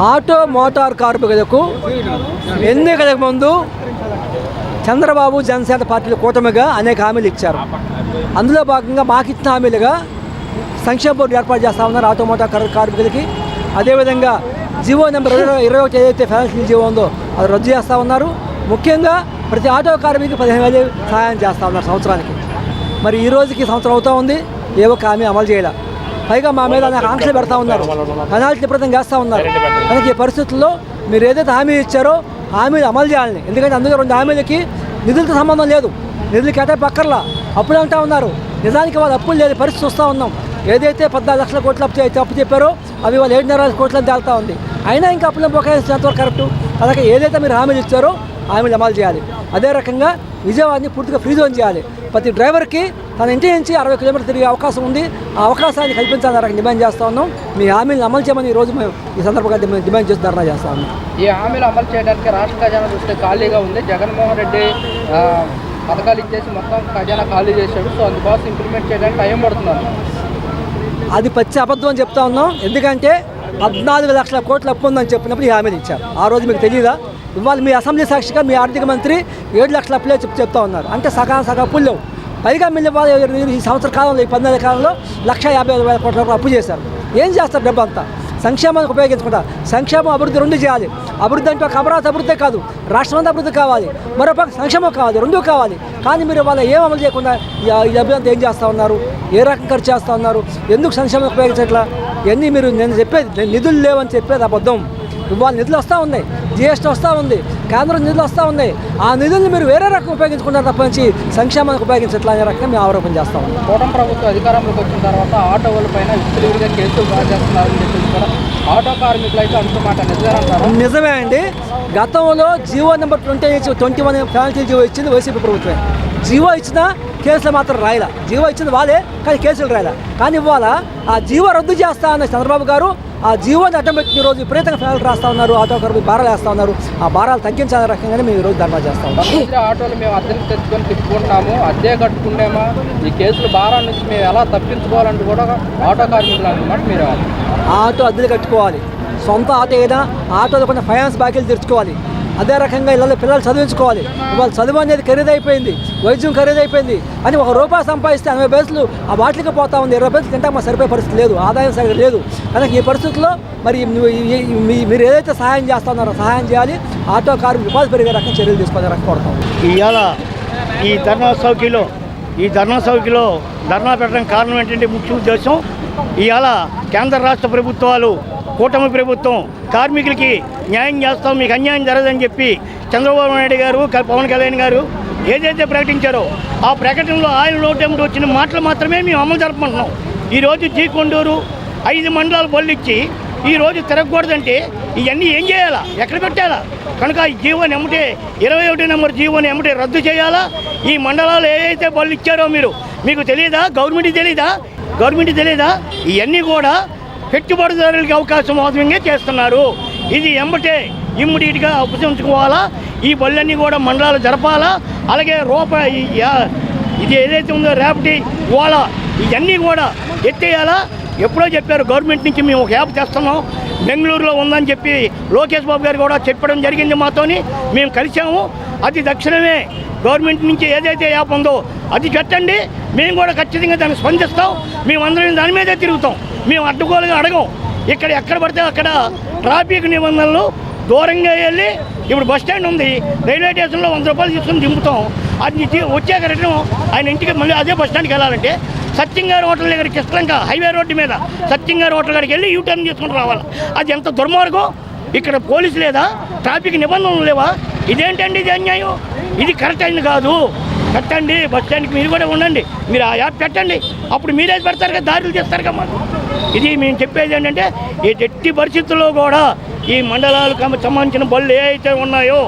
Auto motor కార్మికులకు ఎన్నికలకు ముందు చంద్రబాబు జనసేన పార్టీల కూటమిగా అనేక హామీలు ఇచ్చారు. అందులో భాగంగా మాకు ఇచ్చిన హామీలుగా సంక్షేమ బోర్డు ఏర్పాటు చేస్తూ ఉన్నారు ఆటో మోటార్ కార్మికులకి. అదేవిధంగా జీవో నెంబర్ 21 ఏదైతే ఫైనాన్షియల్ జీవో ఉందో అది రద్దు చేస్తూ ఉన్నారు. ముఖ్యంగా ప్రతి ఆటో కార్మికుడికి 15,000 సహాయం చేస్తూ ఉన్నారు సంవత్సరానికి. మరి ఈ రోజుకి సంవత్సరం అవుతూ ఉంది, ఏ ఒక్క హామీ అమలు చేయాల. పైగా మా మీద నాకు ఆంక్షలు పెడతా ఉన్నారు, పెనాల్టీ విపరీతం చేస్తూ ఉన్నారు. కనుక ఈ పరిస్థితుల్లో మీరు ఏదైతే హామీ ఇచ్చారో హామీలు అమలు చేయాలని. ఎందుకంటే అందుకే 2 హామీలకి నిధులతో సంబంధం లేదు, నిధులు కేటాయింపు అక్కర్లా, అప్పులు అంటూ ఉన్నారు. నిజానికి వాళ్ళు అప్పులు లేదు పరిస్థితి చూస్తూ ఉన్నాం. ఏదైతే 14 లక్షల కోట్లు అప్పు చెప్పారో అవి వాళ్ళు 7.5 కోట్లని తేలుతూ ఉంది. అయినా ఇంకా అప్పులను బొకాయించినంతవరకు కరెక్టు. అలాగే ఏదైతే మీరు హామీలు ఇచ్చారో హామీలు అమలు చేయాలి. అదే రకంగా విజయవాడని పూర్తిగా ఫ్రీ జోన్ చేయాలి. ప్రతి డ్రైవర్కి తన ఇంటి నుంచి 60 కిలోమీటర్లు తిరిగే అవకాశం ఉంది. ఆ అవకాశాన్ని కల్పించాలని రకంగా డిమాండ్ చేస్తూ ఉన్నాం. మీ హామీలను అమలు చేయమని ఈరోజు మేము ఈ సందర్భంగా డిమాండ్ చేసి ధర్నా చేస్తా ఉన్నాం. ఈ హామీలు అమలు చేయడానికి రాష్ట్ర ఖజానా దృష్టి ఖాళీగా ఉంది. జగన్మోహన్ రెడ్డి పథకాలు ఇచ్చేసి మొత్తం ఖజానా ఖాళీ చేశాడు. సో అందుకోసం ఇంప్లిమెంట్ చేయడానికి టైం పడుతున్నారు. అది పచ్చి అబద్ధం అని చెప్తా ఉన్నాం. ఎందుకంటే 14 లక్షల కోట్ల అప్పు ఉందని చెప్పినప్పుడు ఈ హామీలు ఇచ్చారు. ఆ రోజు మీకు తెలియదా? ఇవాళ మీ అసెంబ్లీ సాక్షిగా మీ ఆర్థిక మంత్రి 7 లక్షల అప్పులే చెప్తా ఉన్నారు. అంటే సగం అప్పులు లేవు. పైగా మిగిలిన ఈ సంవత్సర కాలంలో ఈ 10 నెలల కాలంలో 1,50,000 కోట్ల వరకు అప్పు చేశారు. ఏం చేస్తారు డబ్బు అంతా? సంక్షేమానికి ఉపయోగించుకుంటా. సంక్షేమం అభివృద్ధి 2 చేయాలి. అభివృద్ధి అంటే ఒక అమరావతి అభివృద్ధి కాదు, రాష్ట్రం అంతా అభివృద్ధి కావాలి, మరోపక్క సంక్షేమం కావాలి, 2 కావాలి. కానీ మీరు వాళ్ళ ఏం అమలు చేయకుండా ఈ డబ్బు అంతా ఏం చేస్తూ ఉన్నారు? ఏ రకం ఖర్చు చేస్తూ ఉన్నారు? ఎందుకు సంక్షేమం ఉపయోగించట్లా? ఇవన్నీ మీరు నేను చెప్పేది నిధులు లేవని చెప్పేది అబద్ధం. ఇవాళ నిధులు వస్తూ ఉన్నాయి, జిఎస్టీ వస్తూ ఉంది, కేంద్రం నిధులు వస్తూ ఉన్నాయి. ఆ నిధులను మీరు వేరే రకం ఉపయోగించుకుంటారు తప్పనించి సంక్షేమానికి ఉపయోగించట్లా అనే రకంగా మేము ఆరోపణ చేస్తాం. కూటమి ప్రభుత్వం అధికారంలోకి వచ్చిన తర్వాత ఆటోల పైన విస్తృతంగా కేసులు రాజేస్తున్నారని చెప్పేసి కూడా ఆటో కార్మికులు అయితే అంటున్నమాట నిజమేనంటారు? నిజమే అండి. గతంలో జీవో నెంబర్ 21 ఫైనాన్షియల్ జీవో ఇచ్చింది వైసీపీ ప్రభుత్వమే. జీవో ఇచ్చినా కేసులు మాత్రం రాయలా. జీవో ఇచ్చింది వాళ్ళే, కానీ కేసులు రాయలా. కానీ ఇవాళ ఆ జీవో రద్దు చేస్తా అన్న చంద్రబాబు గారు ఆ జీవోని అడ్డం పెట్టి ఈరోజు విపరీతంగా ఫైనల్ రాస్తా ఉన్నారు. ఆటో కార్మికులు భారాలు వేస్తూ ఉన్నారు. ఆ భారాలు తగ్గించాలనే రకంగానే మేము ఈరోజు ధర్నా చేస్తా ఉన్నాం. ఆటోలు మేము అద్దెకు తెచ్చుకొని తిప్పుకుంటున్నాము, అద్దె కట్టుకుంటామా, ఈ కేసులు భారాల నుంచి మేము ఎలా తప్పించుకోవాలంటూ కూడా ఆటో కార్మికులు అంటున్నమాట. మీరు ఆటో అద్దెలు కట్టుకోవాలి, సొంత ఆటో అయినా ఆటోలో కొన్ని ఫైనాన్స్ బాకీలు తెచ్చుకోవాలి. అదే రకంగా ఇళ్ళలో పిల్లలు చదివించుకోవాలి. ఇవాళ చదువు అనేది ఖరీదైపోయింది, వైద్యం ఖరీదైపోయింది. అని ₹1 సంపాదిస్తే 80 పైసలు ఆ బాటిల్కి పోతా ఉంది. 20 పైసలు తింటే మాకు సరిపోయే పరిస్థితి లేదు, ఆదాయం సరిగ్గా లేదు. కనుక ఈ పరిస్థితుల్లో మరి మీరు ఏదైతే సహాయం చేస్తున్నారో సహాయం చేయాలి. ఆటో కార్మికులు ఉపాధి పెరిగే రకం చర్యలు తీసుకోవాలని రకం కోరుతాం. ఇవాళ ఈ ధర్నా చౌకీలో ధర్నా పెట్టడానికి కారణం ఏంటంటే ముఖ్య ఉద్దేశం ఇవాళ కేంద్ర రాష్ట్ర ప్రభుత్వాలు కూటమి ప్రభుత్వం కార్మికులకి న్యాయం చేస్తాం, మీకు అన్యాయం జరగదని చెప్పి చంద్రబాబు నాయుడు గారు, పవన్ కళ్యాణ్ గారు ఏదైతే ప్రకటించారో ఆ ప్రకటనలో ఆయన నోటెంబడి వచ్చిన మాటలు మాత్రమే మేము అమలు జరపమంటున్నాం. ఈరోజు కొండూరు 5 మండలాలు బొల్లిచ్చి ఈరోజు తిరగకూడదంటే ఇవన్నీ ఏం చేయాలా, ఎక్కడ పెట్టాలా? కనుక ఈ జీవోని ఎమ్మటే 21 నెంబర్ జీవోని ఎమ్మటే రద్దు చేయాలా. ఈ మండలాలు ఏదైతే బళ్ళు ఇచ్చారో మీకు తెలియదా? గవర్నమెంట్ తెలియదా? ఇవన్నీ కూడా పెట్టుబడిదారులకి అవకాశం మాత్రమే చేస్తున్నారు. ఇది ఎమ్మటే ఇమ్మీడియట్గా ఉపసంచుకోవాలా. ఈ బళ్ళన్నీ కూడా మండలాలు జరపాలా. అలాగే ఇది ఏదైతే ఉందో ర్యాపిడ్ ఓలా ఇవన్నీ కూడా ఎత్తేయాలా. ఎప్పుడో చెప్పారు గవర్నమెంట్ నుంచి మేము ఒక యాప్ తెస్తున్నాం, బెంగళూరులో ఉందని చెప్పి లోకేష్ బాబు గారు కూడా చెప్పడం జరిగింది. మాతోని మేము కలిసాము. అది తక్షణమే గవర్నమెంట్ నుంచి ఏదైతే యాప్ ఉందో అది కట్టండి. మేము కూడా ఖచ్చితంగా దాన్ని స్పందిస్తాం. మేమందరం దాని మీదే తిరుగుతాం. మేము అడ్డుగోలుగా అడగం. ఎక్కడ పడితే అక్కడ ట్రాఫిక్ నిబంధనలు దూరంగా వెళ్ళి ఇప్పుడు బస్ స్టాండ్ ఉంది, రైల్వే స్టేషన్లో ₹100 తీసుకుని దింపుతాం. అది వచ్చాక రిటర్న్ ఆయన ఇంటికి మళ్ళీ అదే బస్ స్టాండ్కి వెళ్ళాలంటే సత్యంగారి హోటల్ దగ్గర కృష్ణలంక హైవే రోడ్డు మీద సత్యంగారి హోటల్ దగ్గరికి వెళ్ళి యూటర్న్ చేసుకుని రావాలి. అది ఎంత దుర్మార్గం! ఇక్కడ పోలీసు లేదా? ట్రాఫిక్ నిబంధనలు లేవా? ఇదేంటండి ఇది అన్యాయం? ఇది కరెక్ట్ అయింది కాదు. కట్టండి, బస్ స్టాండ్కి మీరు కూడా ఉండండి, మీరు ఆ యాప్ పెట్టండి. అప్పుడు మీరే పెడతారు కదా, దారులు చేస్తారు కదా. మాకు ఇది మేము చెప్పేది ఏంటంటే ఈ ఎట్టి పరిస్థితుల్లో కూడా ఈ మండలాలకు సంబంధించిన బళ్ళు ఏ అయితే ఉన్నాయో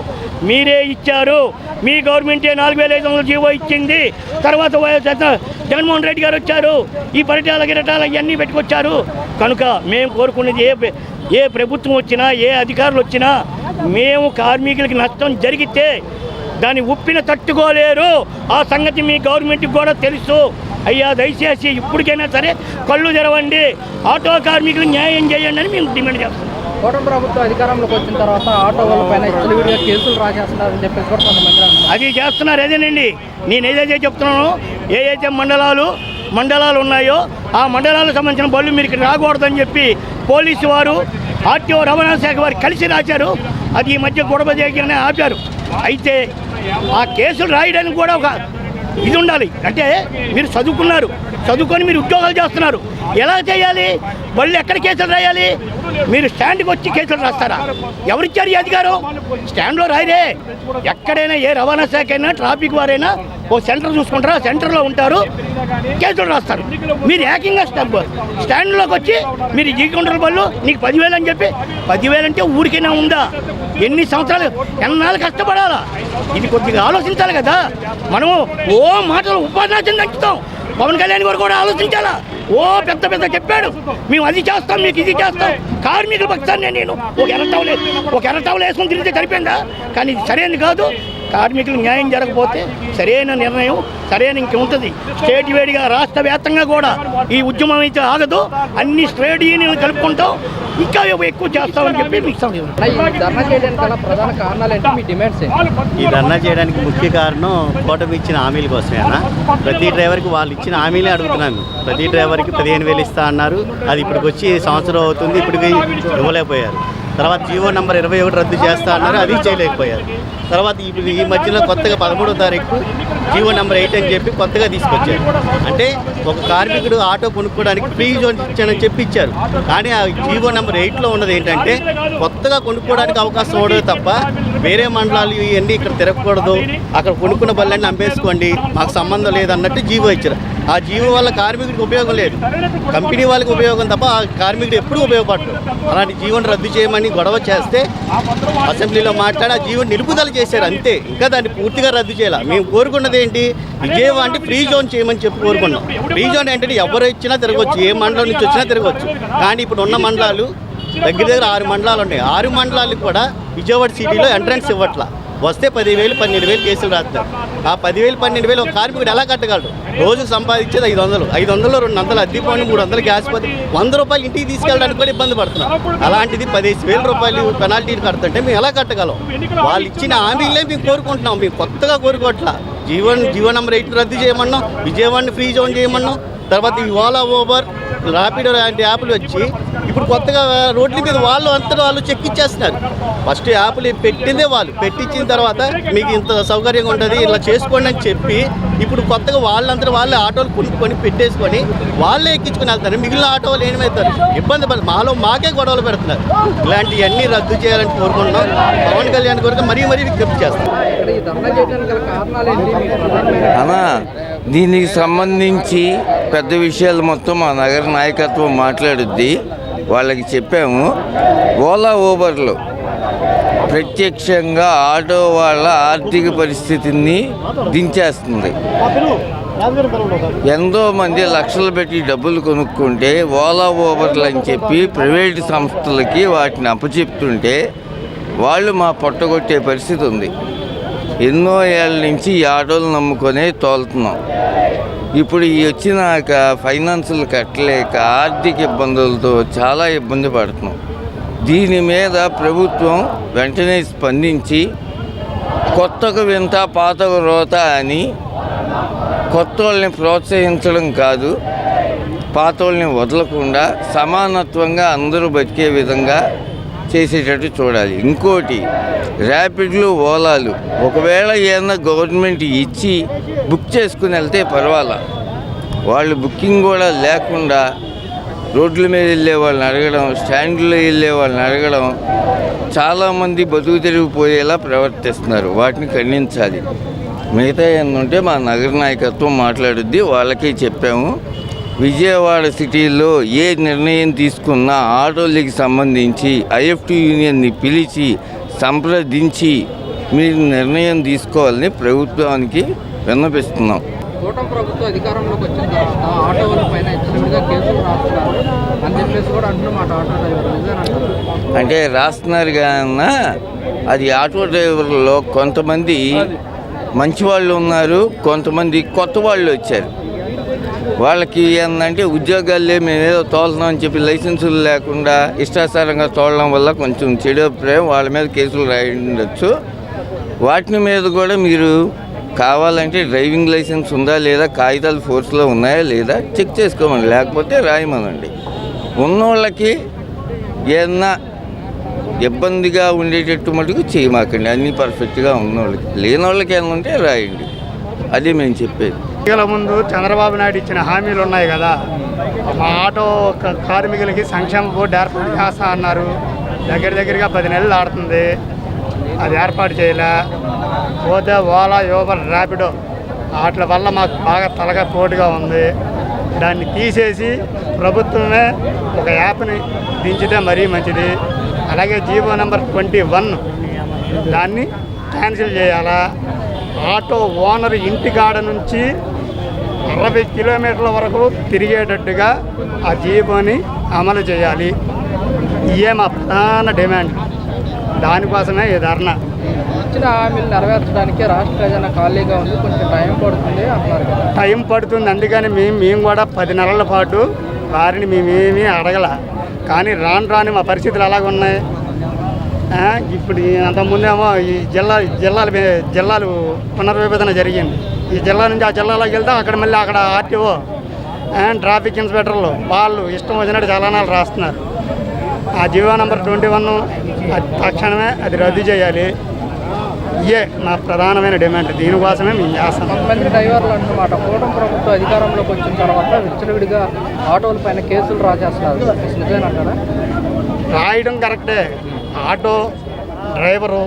మీరే ఇచ్చారు. మీ గవర్నమెంటే 4,500 జీవో ఇచ్చింది. తర్వాత జగన్మోహన్ రెడ్డి గారు వచ్చారు, ఈ పరిటాల గిరటాలు ఇవన్నీ పెట్టుకొచ్చారు. కనుక మేము కోరుకునేది ఏ ప్రభుత్వం వచ్చినా, ఏ అధికారులు వచ్చినా, మేము కార్మికులకి నష్టం జరిగితే దాన్ని ఉప్పిన తట్టుకోలేరు. ఆ సంగతి మీ గవర్నమెంట్కి కూడా తెలుసు. అయ్యా దయచేసి ఇప్పటికైనా సరే కళ్ళు తెరవండి, ఆటో కార్మికులు న్యాయం చేయండి అని మేము డిమాండ్ చేస్తాం. కూటమి ప్రభుత్వం అధికారంలోకి వచ్చిన తర్వాత ఆటో వాళ్ళ పైన విడిగా కేసులు రాసేస్తున్నారని చెప్పేసి కూడా కొంతమంది అంటున్నారు. అది చేస్తున్నారు. అదేనండి నేను ఏదైతే చెప్తున్నానో, ఏదైతే మండలాలు ఉన్నాయో ఆ మండలాలకు సంబంధించిన బళ్ళు మీరు ఇక్కడ రాకూడదని చెప్పి పోలీసు వారు, ఆర్టీఓ రవాణా శాఖ వారు కలిసి రాశారు. అది ఈ మధ్య గొడవ చేయగానే ఆపారు. అయితే ఆ కేసులు రాయడానికి కూడా ఒక ఇది ఉండాలి. అంటే మీరు చదువుకొని మీరు ఉద్యోగాలు చేస్తున్నారు, ఎలా చేయాలి? బళ్ళు ఎక్కడ కేసులు రాయాలి? మీరు స్టాండ్కి వచ్చి కేసులు రాస్తారా? ఎవరిచ్చారు ఈ అధికారం? స్టాండ్లో రాయరే. ఎక్కడైనా ఏ రవాణా శాఖ అయినా ట్రాఫిక్ వారైనా ఓ సెంటర్ చూసుకుంటారా, సెంటర్లో ఉంటారు, కేసులు రాస్తారు. మీరు ఏకంగా స్టాండ్లోకి వచ్చి మీరు ఈ కౌంటర్ బళ్ళు నీకు 10,000 అని చెప్పి 10,000 అంటే ఊరికైనా ఉందా? ఎన్ని సంవత్సరాలు ఎన్నాళ్ళు కష్టపడాలా? ఇది కొద్దిగా ఆలోచించాలి కదా. మనము ఓ మాటలు ఉపాధ్యాయుని దంచుతాం. పవన్ కళ్యాణ్ గారు కూడా ఆలోచించాలా? ఓ పెద్ద చెప్పాడు, మేము అది చేస్తాం, మీకు ఇది చేస్తాం. కార్మికుల పక్షాన్ని నేను ఒక ఎర్రటవలు వేసుకొని తిరిగితే సరిపోయిందా? కానీ ఇది సరైనది కాదు. కార్మికులు న్యాయం జరగకపోతే సరైన నిర్ణయం ఇంకేముంటుంది. స్టేట్ వేడిగా రాష్ట్ర వ్యాప్తంగా కూడా ఈ ఉద్యమం అయితే ఆగదు. అన్ని స్ట్రేట్ యూనియన్లు కలుపుకుంటాం, ఇంకా ఎక్కువ చేస్తామని చెప్పి మీకు ధర్నా చేయడానికి గల ప్రధాన కారణాలు ఏంటి? మీ డిమాండ్స్ ఈ ధర్నా చేయడానికి ముఖ్య కారణం కూటమి ఇచ్చిన హామీల కోసమేనా? ప్రతి డ్రైవర్కి వాళ్ళు ఇచ్చిన హామీలే అడుగుతున్నాము. ప్రతి డ్రైవర్కి 15,000 ఇస్తా అన్నారు. అది ఇప్పటికి వచ్చి సంవత్సరం అవుతుంది, ఇప్పటికి ఇవ్వలేకపోయారు. తర్వాత జీవో నెంబర్ 21 రద్దు చేస్తా అన్నారు, అది చేయలేకపోయారు. తర్వాత ఇప్పుడు ఈ మధ్యలో కొత్తగా 13వ తారీఖు జీవో నెంబర్ 8 అని చెప్పి కొత్తగా తీసుకొచ్చారు. అంటే ఒక కార్మికుడు ఆటో కొనుక్కోవడానికి ఫ్రీ జోన్ ఇచ్చానని చెప్పి ఇచ్చారు. కానీ ఆ జీవో నెంబర్ 8లో ఉన్నది ఏంటంటే కొత్తగా కొనుక్కోవడానికి అవకాశం ఉండదు తప్ప వేరే మండలాలు ఇవన్నీ ఇక్కడ తిరగకూడదు, అక్కడ కొనుక్కున్న బళ్ళన్నీ అమ్మేసుకోండి, మాకు సంబంధం లేదన్నట్టు జీవో ఇచ్చారు. ఆ జీవో వల్ల కార్మికుడికి ఉపయోగం లేదు, కంపెనీ వాళ్ళకి ఉపయోగం తప్ప ఆ కార్మికుడు ఎప్పుడూ ఉపయోగపడదు. అలాంటి జీవోని రద్దు చేయమని గొడవ చేస్తే అసెంబ్లీలో మాట్లాడి ఆ జీవోని నిలుపుదల చేశారు అంతే. ఇంకా దాన్ని పూర్తిగా రద్దు చేయాలి. మేము కోరుకున్నది ఏంటి? విజయవాడ అంటే ఫ్రీ జోన్ చేయమని చెప్పి కోరుకున్నాం. ఫ్రీ జోన్ ఏంటంటే ఎవరు ఇచ్చినా తిరగవచ్చు, ఏ మండలం నుంచి వచ్చినా తిరగవచ్చు. కానీ ఇప్పుడు ఉన్న మండలాలు దగ్గర 6 మండలాలు ఉన్నాయి. 6 మండలాలకు కూడా విజయవాడ సిటీలో ఎంట్రన్స్ ఇవ్వట్లా. వస్తే 10,000, 12,000 కేసులు రాస్తారు. ఆ 10,000, 12,000 ఒక కార్మికుడు ఎలా కట్టగలడు? రోజుకు సంపాదించేది 500, 500లో 200 అద్దె పోని 300 గ్యాస్ పోతే 100 రూపాయలు ఇంటికి తీసుకెళ్ళడానికి కూడా ఇబ్బంది పడుతున్నాం. అలాంటిది 15,000 రూపాయలు పెనాల్టీలు కడుతుంటే మేము ఎలా కట్టగలం? వాళ్ళు ఇచ్చిన హామీలే మేము కోరుకుంటున్నాం, మేము కొత్తగా కోరుకోవట్లా. జీవో నెంబర్ 8 రద్దు చేయమన్నాం, విజయవాడని ఫ్రీ జోన్ చేయమన్నాం. తర్వాత ఈ ఓలా, ఊబర్, ర్యాపిడో లాంటి యాప్లు వచ్చి ఇప్పుడు కొత్తగా రోడ్ల మీద వాళ్ళు చెక్ ఇచ్చేస్తున్నారు. ఫస్ట్ యాప్లు పెట్టిందే వాళ్ళు, పెట్టించిన తర్వాత మీకు ఇంత సౌకర్యంగా ఉంటుంది ఇలా చేసుకోండి అని చెప్పి ఇప్పుడు కొత్తగా వాళ్ళే ఆటోలు కొనుక్కొని పెట్టేసుకొని వాళ్ళే ఎక్కించుకొని వెళ్తారు. మిగిలిన ఆటో వాళ్ళు ఏమవుతారు? ఇబ్బంది మాకే గొడవలు పెడుతున్నారు. ఇలాంటివన్నీ రద్దు చేయాలని కోరుకుంటున్నాం. పవన్ కళ్యాణ్ కొరకు మరీ విజ్ఞప్తి చేస్తాం. అన్నా దీనికి సంబంధించి పెద్ద విషయాలు మొత్తం మా నగర నాయకత్వం మాట్లాడుద్ది. వాళ్ళకి చెప్పాము. ఓలా, ఊబర్లు ప్రత్యక్షంగా ఆటో వాళ్ళ ఆర్థిక పరిస్థితిని దించేస్తుంది. ఎంతో మంది లక్షలు పెట్టి డబ్బులు కొనుక్కుంటే ఓలా, ఊబర్లు అని చెప్పి ప్రైవేటు సంస్థలకి వాటిని అప్పచెప్తుంటే వాళ్ళు మా పొట్టగొట్టే పరిస్థితి ఉంది. ఎన్నో ఏళ్ళ నుంచి ఈ ఆటోలు నమ్ముకొనే తోలుతున్నాం. ఇప్పుడు ఈ వచ్చినాక ఫైనాన్సులు కట్టలేక ఆర్థిక ఇబ్బందులతో చాలా ఇబ్బంది పడుతున్నాం. దీని మీద ప్రభుత్వం వెంటనే స్పందించి కొత్తకు వింత పాతకు రోత అని కొత్త వాళ్ళని ప్రోత్సహించడం కాదు, పాత వాళ్ళని వదలకుండా సమానత్వంగా అందరూ బతికే విధంగా చేసేటట్టు చూడాలి. ఇంకోటి ర్యాపిడ్లు, ఓలాలు ఒకవేళ ఏదైనా గవర్నమెంట్ ఇచ్చి బుక్ చేసుకుని వెళ్తే పర్వాలా, వాళ్ళు బుకింగ్ కూడా లేకుండా రోడ్ల మీద వెళ్ళే వాళ్ళని అడగడం, స్టాండ్లో వెళ్ళే వాళ్ళని అడగడం చాలామంది బతుకు తిరిగిపోయేలా ప్రవర్తిస్తున్నారు. వాటిని ఖండించాలి. మిగతా ఏంటంటే మా నగర నాయకత్వం మాట్లాడుద్ది, వాళ్ళకే చెప్పాము. విజయవాడ సిటీలో ఏ నిర్ణయం తీసుకున్నా ఆటోలకి సంబంధించి ఐఎఫ్టీ యూనియన్ని పిలిచి సంప్రదించి మీరు నిర్ణయం తీసుకోవాలని ప్రభుత్వానికి విన్నపిస్తున్నాం. కూటమి ప్రభుత్వం అధికారంలోకి వచ్చిన తర్వాత ఆటో వాళ్ళ పైన విడిగా కేసులు రాస్తున్నారు అని చెప్పేసి కూడా అంటున్నమాట ఆటో డ్రైవర్లు. అంటే రాస్తున్నారు కన్నా అది ఆటో డ్రైవర్లలో కొంతమంది మంచి వాళ్ళు ఉన్నారు, కొంతమంది కొత్త వాళ్ళు వచ్చారు. వాళ్ళకి ఏంటంటే ఉద్యోగాలే మేమేదో తోలుతున్నాం అని చెప్పి లైసెన్సులు లేకుండా ఇష్టాసారంగా తోలడం వల్ల కొంచెం చెడు అభిప్రాయం, వాళ్ళ మీద కేసులు రాయిండొచ్చు. వాటి మీద కూడా మీరు కావాలంటే డ్రైవింగ్ లైసెన్స్ ఉందా లేదా, కాగితాలు ఫోర్స్లో ఉన్నాయా లేదా చెక్ చేసుకోమని, లేకపోతే రాయమనండి. ఉన్నోళ్ళకి ఏదన్నా ఇబ్బందిగా ఉండేటట్టు మటుకు చేయమాకండి. అన్నీ పర్ఫెక్ట్గా ఉన్నోళ్ళకి, లేనోళ్ళకి ఏమైనా ఉంటే రాయండి. అదే మేము చెప్పేది. ఎన్నికల ముందు చంద్రబాబు నాయుడు ఇచ్చిన హామీలు ఉన్నాయి కదా, మా ఆటో కార్మికులకి సంక్షేమ బోర్డు ఏర్పాటు చేస్తా అన్నారు. దగ్గరగా 10 నెలలు ఆడుతుంది, అది ఏర్పాటు చేయలే. పోతే ఓలా, యూబర్, ర్యాపిడో వాటి వల్ల మాకు బాగా తలగా పోటుగా ఉంది. దాన్ని తీసేసి ప్రభుత్వమే ఒక యాప్ని దించితే మరీ మంచిది. అలాగే జీవో నెంబర్ 21 దాన్ని క్యాన్సిల్ చేయాలా. ఆటో ఓనర్ ఇంటికాడ నుంచి 60 కిలోమీటర్ల వరకు తిరిగేటట్టుగా ఆ జీవోని అమలు చేయాలి. ఇవే మా ప్రధాన డిమాండ్. దానికోసమే ఈ ధర్నా. ఇచ్చిన హామీలు నెరవేర్చడానికి రాష్ట్ర ఖజానా ఖాళీగా ఉంది, కొంచెం టైం పడుతుంది అంటున్నారు కదా. టైం పడుతుంది, అందుకని మేము కూడా 10 నెలల పాటు వారిని మేమేమీ అడగల. కానీ రాను మా పరిస్థితులు అలాగ ఉన్నాయి. ఇప్పుడు అంతకుముందేమో ఈ జిల్లాలు పునర్విభజన జరిగింది. ఈ జిల్లా నుంచి ఆ జిల్లాలోకి వెళ్తే అక్కడ ఆర్టీఓ ట్రాఫిక్ ఇన్స్పెక్టర్లు వాళ్ళు ఇష్టం వచ్చినట్టు చలానాలు రాస్తున్నారు. ఆ జీవో నెంబర్ 21 తక్షణమే అది రద్దు చేయాలి. ఇయే మా ప్రధానమైన డిమాండ్. దీనికోసమే మేము చేస్తాం. కొంతమంది డ్రైవర్లు అన్నమాట కూటమి ప్రభుత్వం అధికారంలోకి వచ్చిన తర్వాత విచ్చలవిడిగా ఆటోల పైన కేసులు రాజేస్తున్నారు. నిజమేనంటారా? రాయడం కరెక్టే. Auto driver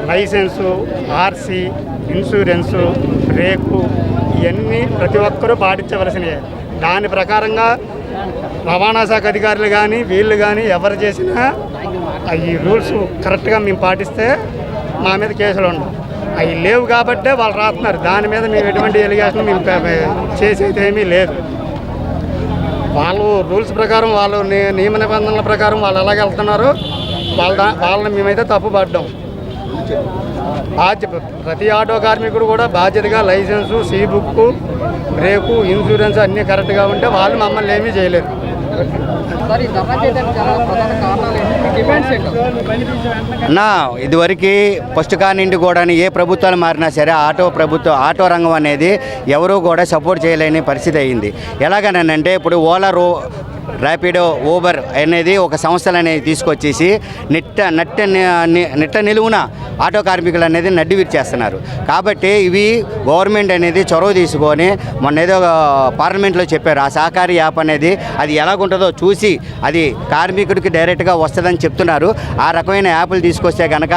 licence, RC, insurance, brake ఇవన్నీ ప్రతి ఒక్కరూ పాటించవలసినవి. దాని ప్రకారంగా రవాణా శాఖ అధికారులు కానీ వీళ్ళు కానీ ఎవరు చేసినా ఈ రూల్స్ కరెక్ట్గా మేము పాటిస్తే మా మీద కేసులు ఉండవు. అవి లేవు కాబట్టే వాళ్ళు రాస్తున్నారు. దాని మీద మేము ఎటువంటి ఎలిగేషన్ మేము చేసేది ఏమీ లేదు. వాళ్ళు రూల్స్ ప్రకారం, వాళ్ళు నియమ నిబంధనల ప్రకారం వాళ్ళు ఎలాగ వెళ్తున్నారు, వాళ్ళని మేమైతే తప్పు పడ్డాం. ప్రతి ఆటో కార్మికుడు కూడా బాధ్యతగా licence, C book, brake, insurance అన్నీ కరెక్ట్గా ఉంటే వాళ్ళు మమ్మల్ని ఏమీ చేయలేరు. నా ఇదివరకు ఫస్ట్ కానింటి కూడా ఏ ప్రభుత్వాలు మారినా సరే ఆటో రంగం అనేది ఎవరూ కూడా సపోర్ట్ చేయలేని పరిస్థితి అయింది. ఎలాగనంటే ఇప్పుడు ఓలా, ర్యాపిడో, ఊబర్ అనేది ఒక సంస్థలు అనేది తీసుకొచ్చేసి నిట్ట నిలువున ఆటో కార్మికులు అనేది నడ్డి విరిచేస్తున్నారు. కాబట్టి ఇవి గవర్నమెంట్ అనేది చొరవ తీసుకొని మొన్న ఏదో పార్లమెంట్లో చెప్పారు, ఆ సహకారి యాప్ అనేది అది ఎలాగుంటుందో చూసి అది కార్మికుడికి డైరెక్ట్గా వస్తుందని చెప్తున్నారు. ఆ రకమైన యాప్లు తీసుకొస్తే కనుక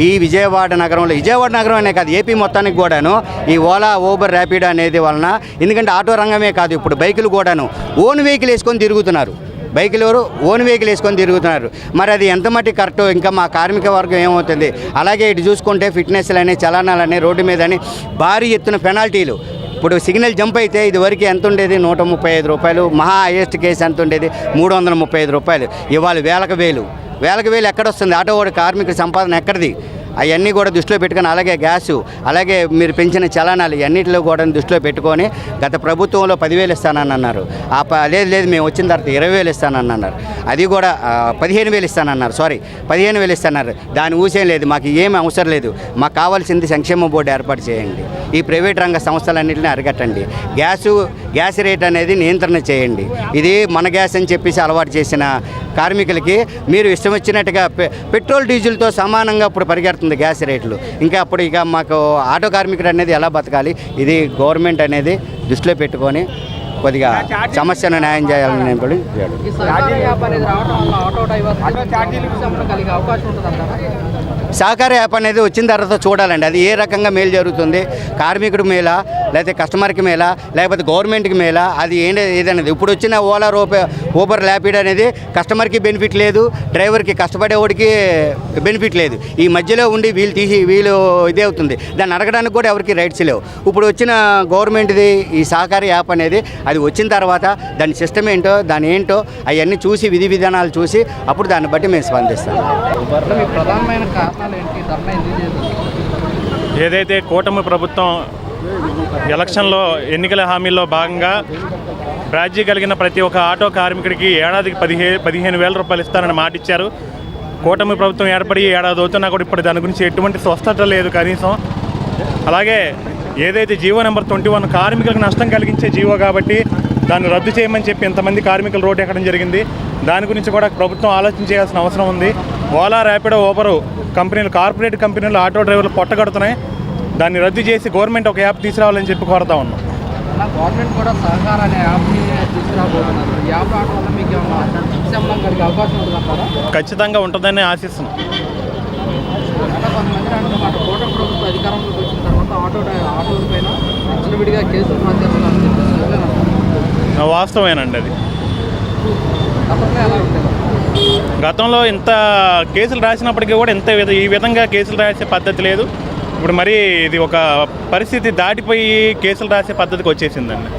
ఈ విజయవాడ నగరం అనే కాదు, ఏపీ మొత్తానికి కూడాను ఈ ఓలా, ఊబర్, ర్యాపిడో అనేది వలన, ఎందుకంటే ఆటో రంగమే కాదు, ఇప్పుడు బైకులు కూడాను ఓన్ వెహికల్ వేసుకొని తిరుగుతున్నారు. ఓన్ వెహికల్ వేసుకొని తిరుగుతున్నారు. మరి అది ఎంత మట్టి కరెక్టో, ఇంకా మా కార్మిక వర్గం ఏమవుతుంది? అలాగే ఇటు చూసుకుంటే ఫిట్నెస్లని, చలానాలని, రోడ్డు మీదని భారీ ఎత్తున పెనాల్టీలు. ఇప్పుడు సిగ్నల్ జంప్ అయితే ఇదివరకు ఎంత ఉండేది? 135 రూపాయలు. మహా హైయెస్ట్ కేసు ఎంత ఉండేది? 335 రూపాయలు. ఇవాళ వేలకు వేలు ఎక్కడొస్తుంది? ఆటో కార్మికుల సంపాదన ఎక్కడిది? అవన్నీ కూడా దృష్టిలో పెట్టుకొని, అలాగే గ్యాసు, అలాగే మీరు పెంచిన చలానాలు ఇవన్నిటిలో కూడా దృష్టిలో పెట్టుకొని గత ప్రభుత్వంలో 10,000 ఇస్తానని అన్నారు. లేదు మేము వచ్చిన తర్వాత 20,000 ఇస్తానన్నారు. అది కూడా 15,000 ఇస్తానన్నారు. 15,000 ఇస్తాన్నారు. దాని ఊసేం లేదు. మాకు ఏమి అవసరం లేదు. మాకు కావాల్సింది సంక్షేమ బోర్డు ఏర్పాటు చేయండి. ఈ ప్రైవేట్ రంగ సంస్థలన్నింటినీ అరికట్టండి. గ్యాస్ రేట్ అనేది నియంత్రణ చేయండి. ఇది మన గ్యాస్ అని చెప్పేసి అలవాటు చేసిన కార్మికులకి మీరు ఇష్టం వచ్చినట్టుగా పెట్రోల్, డీజిల్తో సమానంగా ఇప్పుడు పరిగెడుతుంది గ్యాస్ రేట్లు. ఇంకా అప్పుడు మాకు ఆటో కార్మికుడు అనేది ఎలా బతకాలి? ఇది గవర్నమెంట్ అనేది దృష్టిలో పెట్టుకొని కొద్దిగా సమస్యను న్యాయం చేయాలని నేను కూడా సహకార యాప్ అనేది వచ్చిన తర్వాత చూడాలండి. అది ఏ రకంగా మేలు జరుగుతుంది? కార్మికుడికి మేలా, లేకపోతే కస్టమర్కి మేలా, లేకపోతే గవర్నమెంట్కి మేలా? అది ఏదనేది ఇప్పుడు వచ్చిన ఓలా, ఊబర్, ర్యాపిడ్ అనేది కస్టమర్కి బెనిఫిట్ లేదు, డ్రైవర్కి, కష్టపడేవాడికి బెనిఫిట్ లేదు. ఈ మధ్యలో ఉండి వీళ్ళు ఇదే అవుతుంది. దాన్ని అడగడానికి కూడా ఎవరికి రైట్స్ లేవు. ఇప్పుడు వచ్చిన గవర్నమెంట్ది ఈ సహకార యాప్ అనేది అది వచ్చిన తర్వాత దాని సిస్టమ్ ఏంటో, దాని ఏంటో అవన్నీ చూసి, విధి విధానాలు చూసి అప్పుడు దాన్ని బట్టి మేము స్పందిస్తాం. ప్రధానమైన కారణాలు ఏంటి? ఏదైతే కూటమి ప్రభుత్వం ఎలక్షన్లో ఎన్నికల హామీల్లో భాగంగా రాజీ కలిగిన ప్రతి ఒక్క ఆటో కార్మికుడికి ఏడాదికి 15,000 రూపాయలు ఇస్తారని మాట ఇచ్చారు. కూటమి ప్రభుత్వం ఏర్పడి ఏడాది అవుతున్నా కూడా ఇప్పుడు దాని గురించి ఎటువంటి స్వస్థత లేదు కనీసం. అలాగే ఏదైతే జీవో నెంబర్ 21 కార్మికులకు నష్టం కలిగించే జీవో కాబట్టి దాన్ని రద్దు చేయమని చెప్పి ఇంతమంది కార్మికులు రోడ్డు ఎక్కడం జరిగింది. దాని గురించి కూడా ప్రభుత్వం ఆలోచన చేయాల్సిన అవసరం ఉంది. ఓలా, ర్యాపిడో, ఊబరు కంపెనీలు, కార్పొరేట్ కంపెనీలు ఆటో డ్రైవర్లు పొట్టగడుతున్నాయి. దాన్ని రద్దు చేసి గవర్నమెంట్ ఒక యాప్ తీసుకురావాలని చెప్పి కోరుతా ఉన్నాం. గవర్నమెంట్ కూడా సహకార అనే యాప్ని తీసుకురాబోతున్నారు. ఈ యాప్ రావడం వల్ల మీకు ఏమన్నా ఉపశమనం కలిగే అవకాశం ఉంటుందంటారా? ఖచ్చితంగా ఉంటుందని ఆశిస్తున్నాం. కొంతమంది అంటున్నమాట కూటమి ప్రభుత్వం అధికారంలోకి వచ్చిన తర్వాత ఆటోల పైన విడిగా కేసులు రాసేస్తున్నారు. వాస్తవేనండి అది. గతంలో ఎలా ఉండేది? గతంలో ఇంత కేసులు రాసినప్పటికీ కూడా ఈ విధంగా కేసులు రాసే పద్ధతి లేదు. ఇప్పుడు మరి ఇది ఒక పరిస్థితి దాటిపోయి కేసులు రాసే పద్ధతికి వచ్చేసిందండి.